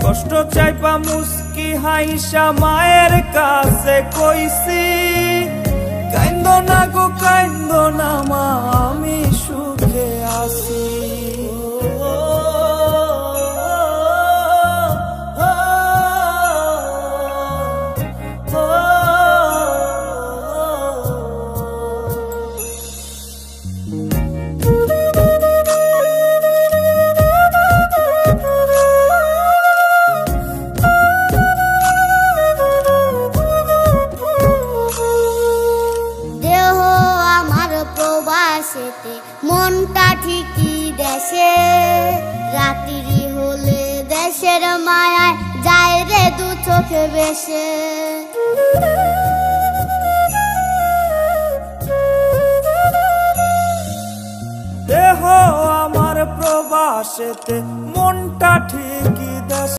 কষ্ট চাইপা মুস্কি হাইসা মায়ের কাছে কইছি, কাইন্দো না গো কাইন্দো না মা, আমি সুখে আছি। মনটা ঠিকই দেশে, রাত্রি হলে দেশের মায়ায় যায় রে দু চোখে বেশে। দেহ আমার প্রবাসেতে, মনটা ঠিকই